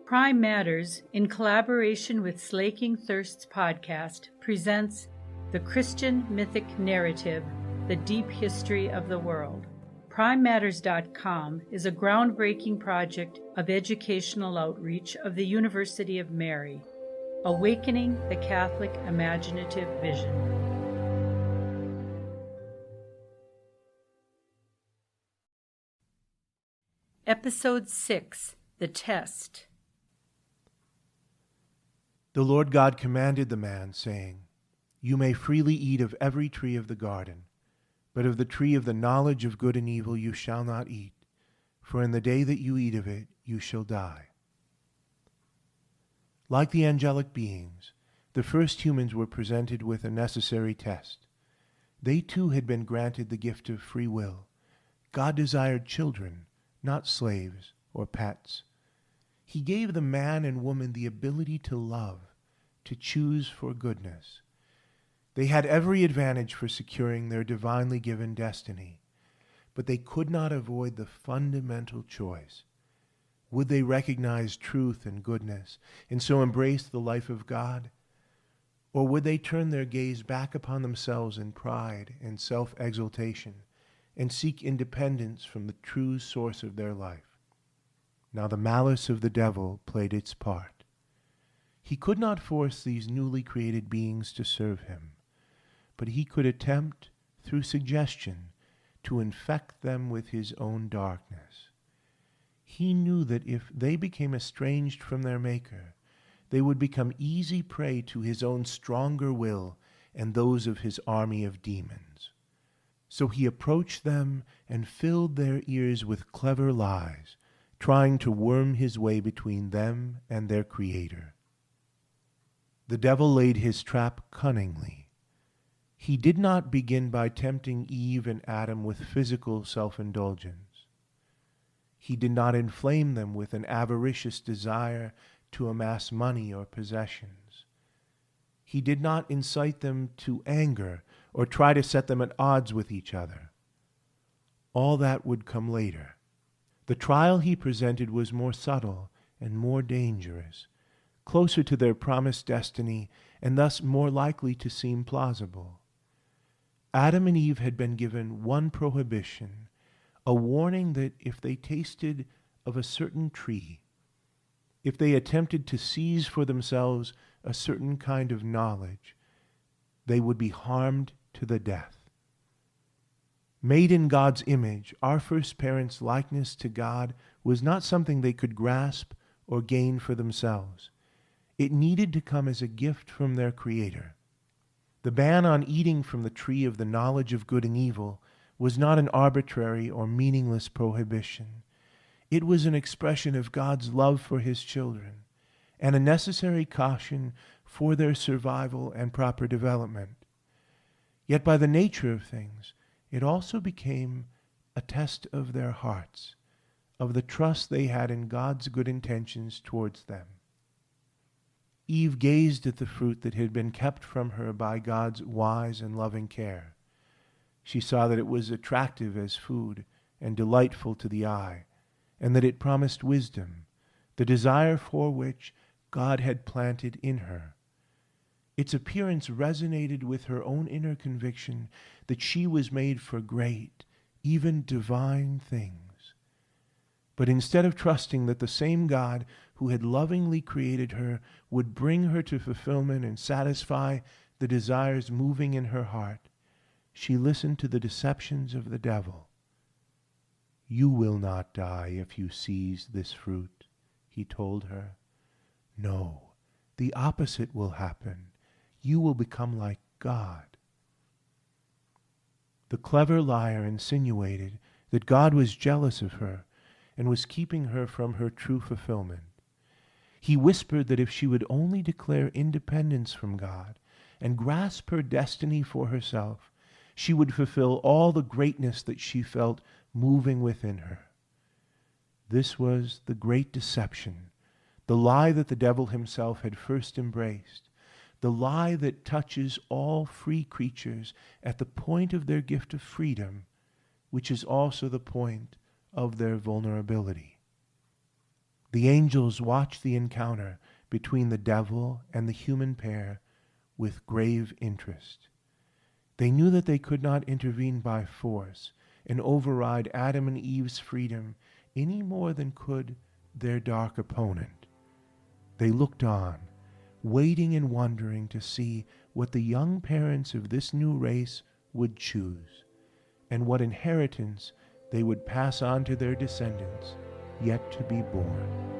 Prime Matters, in collaboration with Slaking Thirsts podcast, presents the Christian Mythic narrative, The Deep History of the World. PrimeMatters.com is a groundbreaking project of educational outreach of the University of Mary, awakening the Catholic imaginative vision. Episode 6, The Test. The Lord God commanded the man, saying, You may freely eat of every tree of the garden, but of the tree of the knowledge of good and evil you shall not eat, for in the day that you eat of it you shall die. Like the angelic beings, the first humans were presented with a necessary test. They too had been granted the gift of free will. God desired children, not slaves or pets. He gave the man and woman the ability to love, to choose for goodness. They had every advantage for securing their divinely given destiny, but they could not avoid the fundamental choice. Would they recognize truth and goodness, and so embrace the life of God? Or would they turn their gaze back upon themselves in pride and self-exaltation, and seek independence from the true source of their life? Now the malice of the devil played its part. He could not force these newly created beings to serve him, but he could attempt, through suggestion, to infect them with his own darkness. He knew that if they became estranged from their Maker, they would become easy prey to his own stronger will and those of his army of demons. So he approached them and filled their ears with clever lies, trying to worm his way between them and their Creator. The devil laid his trap cunningly. He did not begin by tempting Eve and Adam with physical self-indulgence. He did not inflame them with an avaricious desire to amass money or possessions. He did not incite them to anger or try to set them at odds with each other. All that would come later. The trial he presented was more subtle and more dangerous, closer to their promised destiny, and thus more likely to seem plausible. Adam and Eve had been given one prohibition, a warning that if they tasted of a certain tree, if they attempted to seize for themselves a certain kind of knowledge, they would be harmed to the death. Made in God's image, our first parents' likeness to God was not something they could grasp or gain for themselves. It needed to come as a gift from their Creator. The ban on eating from the tree of the knowledge of good and evil was not an arbitrary or meaningless prohibition. It was an expression of God's love for his children and a necessary caution for their survival and proper development. Yet by the nature of things, it also became a test of their hearts, of the trust they had in God's good intentions towards them. Eve gazed at the fruit that had been kept from her by God's wise and loving care. She saw that it was attractive as food and delightful to the eye, and that it promised wisdom, the desire for which God had planted in her. Its appearance resonated with her own inner conviction that she was made for great, even divine things. But instead of trusting that the same God who had lovingly created her would bring her to fulfillment and satisfy the desires moving in her heart, she listened to the deceptions of the devil. You will not die if you seize this fruit, he told her. No, the opposite will happen. You will become like God. The clever liar insinuated that God was jealous of her and was keeping her from her true fulfillment. He whispered that if she would only declare independence from God and grasp her destiny for herself, she would fulfill all the greatness that she felt moving within her. This was the great deception, the lie that the devil himself had first embraced, the lie that touches all free creatures at the point of their gift of freedom, which is also the point of their vulnerability. The angels watched the encounter between the devil and the human pair with grave interest. They knew that they could not intervene by force and override Adam and Eve's freedom any more than could their dark opponent. They looked on, waiting and wondering to see what the young parents of this new race would choose, and what inheritance they would pass on to their descendants yet to be born.